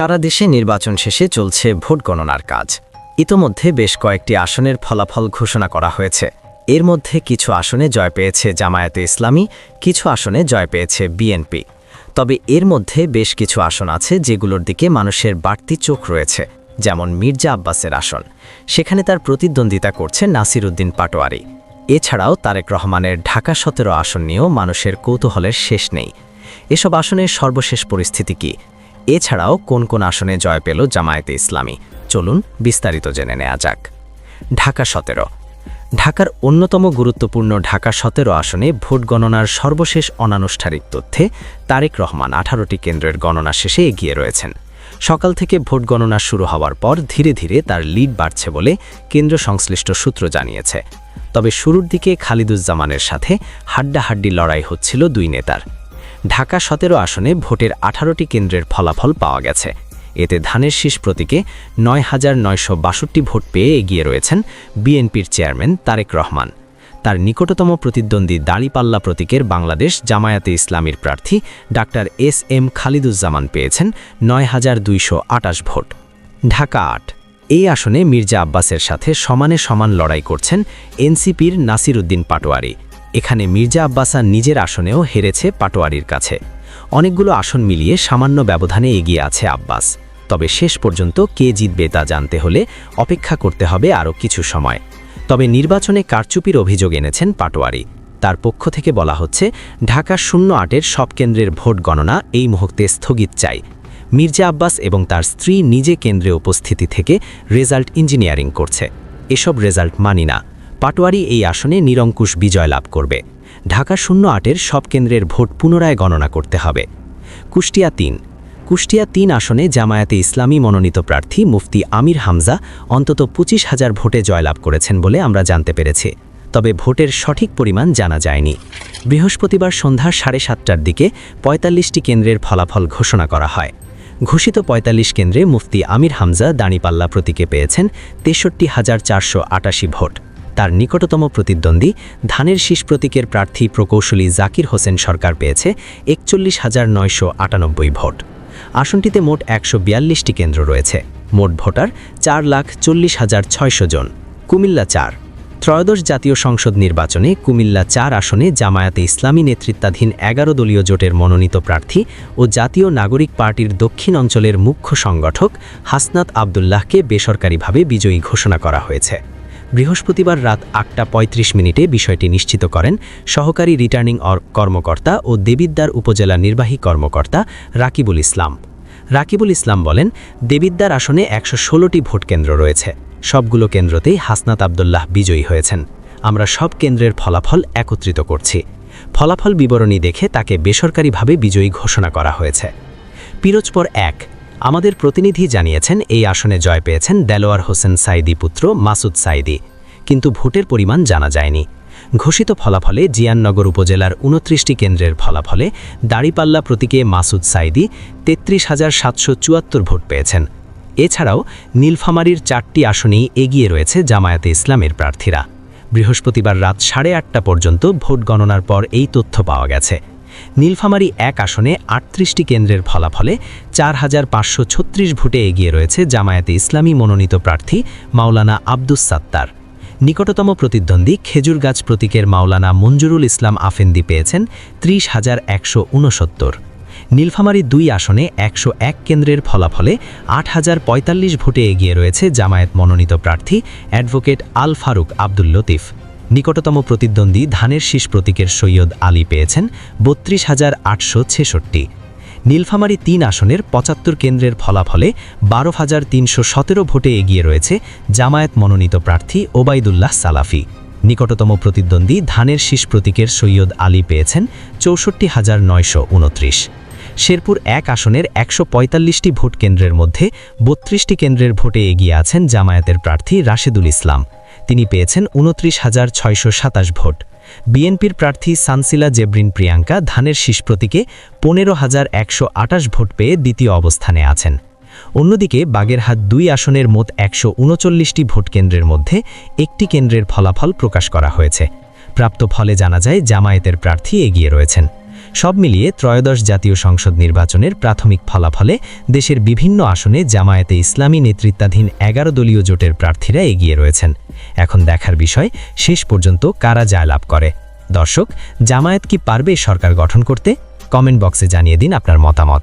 সারা দেশে নির্বাচন শেষে চলছে ভোট গণনার কাজ। ইতোমধ্যে বেশ কয়েকটি আসনের ফলাফল ঘোষণা করা হয়েছে। এর মধ্যে কিছু আসনে জয় পেয়েছে জামায়াতে ইসলামী, কিছু আসনে জয় পেয়েছে বিএনপি। তবে এর মধ্যে বেশ কিছু আসন আছে যেগুলোর দিকে মানুষের বাড়তি চোখ রয়েছে, যেমন মির্জা আব্বাসের আসন। সেখানে তার প্রতিদ্বন্দ্বিতা করছে নাসির উদ্দিন পাটোয়ারি। এছাড়াও তারেক রহমানের ঢাকা 17 আসন নিয়েও মানুষের কৌতূহলের শেষ নেই। এসব আসনের সর্বশেষ পরিস্থিতি কী? এছাড়াও কোন কোন আসনে জয় পেল জামায়াতে ইসলামী? চলুন বিস্তারিত জেনে নেওয়া যাক। ঢাকা 17। ঢাকার অন্যতম গুরুত্বপূর্ণ ঢাকা 17 আসনে ভোট গণনার সর্বশেষ অনানুষ্ঠানিক তথ্যে তারেক রহমান 18টি কেন্দ্রের গণনা শেষে এগিয়ে রয়েছেন। সকাল থেকে ভোট গণনা শুরু হওয়ার পর ধীরে ধীরে তার লিড বাড়ছে বলে কেন্দ্র সংশ্লিষ্ট সূত্র জানিয়েছে। তবে শুরুর দিকে খালিদুজ্জামানের সাথে হাড্ডাহাড্ডি লড়াই হচ্ছিল দুই নেতার। ঢাকা 17 আসনে ভোটের 18টি কেন্দ্রের ফলাফল পাওয়া গেছে। এতে ধানের শীষ প্রতীকে ৯,৯৬২ ভোট পেয়ে এগিয়ে রয়েছেন বিএনপির চেয়ারম্যান তারেক রহমান। তার নিকটতম প্রতিদ্বন্দ্বী দাঁড়িপাল্লা প্রতীকের বাংলাদেশ জামায়াতে ইসলামীর প্রার্থী ডাক্তার এস.এম. খালিদুজ্জামান পেয়েছেন ৯,২২৮ ভোট। ঢাকা ৮। এই আসনে মির্জা আব্বাসের সাথে সমানে সমান লড়াই করছেন এনসিপির নাসির উদ্দিন পাটোয়ারি। এখানে মির্জা আব্বাস নিজের আসনেও হেরেছে পাটোয়ারির কাছে। অনেকগুলো আসন মিলিয়ে সামান্য ব্যবধানে এগিয়ে আছে আব্বাস। তবে শেষ পর্যন্ত কে জিতবে তা জানতে হলে অপেক্ষা করতে হবে আরও কিছু সময়। তবে নির্বাচনে কারচুপির অভিযোগ এনেছেন পাটোয়ারি। তার পক্ষ থেকে বলা হচ্ছে, ঢাকা 08-এর সব কেন্দ্রের ভোট গণনা এই মুহূর্তে স্থগিত চাই। মির্জা আব্বাস এবং তার স্ত্রী নিজে কেন্দ্রে উপস্থিতি থেকে রেজাল্ট ইঞ্জিনিয়ারিং করছে। এসব রেজাল্ট মানি না। পাটোয়ারি এই আসনে নিরঙ্কুশ বিজয় লাভ করবে। ঢাকা 08-এর সব কেন্দ্রের ভোট পুনরায় গণনা করতে হবে। কুষ্টিয়া ৩। কুষ্টিয়া ৩ আসনে জামায়াতে ইসলামী মনোনীত প্রার্থী মুফতি আমির হামজা অন্তত 25,000 ভোটে জয়লাভ করেছেন বলে আমরা জানতে পেরেছি। তবে ভোটের সঠিক পরিমাণ জানা যায়নি। বৃহস্পতিবার সন্ধ্যা 7:30টার দিকে 45টি কেন্দ্রের ফলাফল ঘোষণা করা হয়। ঘোষিত 45 কেন্দ্রে মুফতি আমির হামজা দাঁড়িপাল্লা প্রতীকে পেয়েছেন 63,488 ভোট। তার নিকটতম প্রতিদ্বন্দ্বী ধানের শীষ প্রতীকের প্রার্থী প্রকৌশলী জাকির হোসেন সরকার পেয়েছে 41,998 ভোট। আসনটিতে মোট 142টি কেন্দ্র রয়েছে। মোট ভোটার 4,40,600 জন। কুমিল্লা 4। ত্রয়োদশ জাতীয় সংসদ নির্বাচনে কুমিল্লা 4 আসনে জামায়াতে ইসলামী নেতৃত্বাধীন 11 দলীয় জোটের মনোনীত প্রার্থী ও জাতীয় নাগরিক পার্টির দক্ষিণ অঞ্চলের মুখ্য সংগঠক হাসনাত আবদুল্লাহকে বেসরকারিভাবে বিজয়ী ঘোষণা করা হয়েছে। বৃহস্পতিবার রাত 8:35 বিষয়টি নিশ্চিত করেন সহকারী রিটার্নিং কর্মকর্তা ও দেবিদ্বার উপজেলা নির্বাহী কর্মকর্তা রাকিবুল ইসলাম। রাকিবুল ইসলাম বলেন, দেবিদ্বার আসনে 116টি ভোট কেন্দ্র রয়েছে। সবগুলো কেন্দ্রতেই হাসনাত আবদুল্লাহ বিজয়ী হয়েছেন। আমরা সব কেন্দ্রের ফলাফল একত্রিত করছি। ফলাফল বিবরণী দেখে তাকে বেসরকারিভাবে বিজয়ী ঘোষণা করা হয়েছে। পিরোজপুর 1। আমাদের প্রতিনিধি জানিয়েছেন, এই আসনে জয় পেয়েছেন দেলোয়ার হোসেন সাইদি পুত্র মাসুদ সাইদি, কিন্তু ভোটের পরিমাণ জানা যায়নি। ঘোষিত ফলাফলে জিয়াননগর উপজেলার 29টি কেন্দ্রের ফলাফলে দাঁড়িপাল্লা প্রতীকে মাসুদ সাইদি 33,774 ভোট পেয়েছেন। এছাড়াও নীলফামারীর 4টি আসনেই এগিয়ে রয়েছে জামায়াতে ইসলামের প্রার্থীরা। বৃহস্পতিবার রাত 8:30 পর্যন্ত ভোট গণনার পর এই তথ্য পাওয়া গেছে। নীলফামারী 1 আসনে 38টি কেন্দ্রের ফলাফলে 4,536 ভোটে এগিয়ে রয়েছে জামায়াতে ইসলামী মনোনীত প্রার্থী মাওলানা আব্দুস সাত্তার। নিকটতম প্রতিদ্বন্দ্বী খেজুরগাছ প্রতীকের মাওলানা মঞ্জুরুল ইসলাম আফেন্দি পেয়েছেন 30,169। নীলফামারী 2 আসনে 101 কেন্দ্রের ফলাফলে 8,045 ভোটে এগিয়ে রয়েছে জামায়াত মনোনীত প্রার্থী অ্যাডভোকেট আল ফারুক আব্দুল লতিফ। নিকটতম প্রতিদ্বন্দ্বী ধানের শীষ প্রতীকের সৈয়দ আলী পেয়েছেন 32,866। নীলফামারী 3 আসনের 75 কেন্দ্রের ফলাফলে 12,317 ভোটে এগিয়ে রয়েছে জামায়াত মনোনীত প্রার্থী ওবায়দুল্লাহ সালাফি। নিকটতম প্রতিদ্বন্দ্বী ধানের শীষ প্রতীকের সৈয়দ আলী পেয়েছেন 64,929। শেরপুর 1 আসনের 145টি ভোট কেন্দ্রের মধ্যে 32টি কেন্দ্রের ভোটে এগিয়ে আছেন জামায়াতের প্রার্থী রাশেদুল ইসলাম। তিনি পেয়েছেন 29,627 ভোট। বিএনপির প্রার্থী সানসিলা জেব্রিন প্রিয়াঙ্কা ধানের শীষ প্রতীকে 15,128 ভোট পেয়ে দ্বিতীয় অবস্থানে আছেন। অন্যদিকে বাগেরহাট 2 আসনের মোট 139টি ভোট কেন্দ্রের মধ্যে একটি কেন্দ্রের ফলাফল প্রকাশ করা হয়েছে। প্রাপ্ত ফলে জানা যায় জামায়াতের প্রার্থী এগিয়ে রয়েছেন। সব মিলিয়ে ত্রয়োদশ জাতীয় সংসদ নির্বাচনের প্রাথমিক ফলাফলে দেশের বিভিন্ন আসনে জামায়াতে ইসলামী নেতৃত্বাধীন 11 দলীয় জোটের প্রার্থীরা এগিয়ে রয়েছেন। এখন দেখার বিষয় শেষ পর্যন্ত কারা জয়লাভ করে। দর্শক, জামায়াত কি পারবে সরকার গঠন করতে? কমেন্ট বক্সে জানিয়ে দিন আপনার মতামত।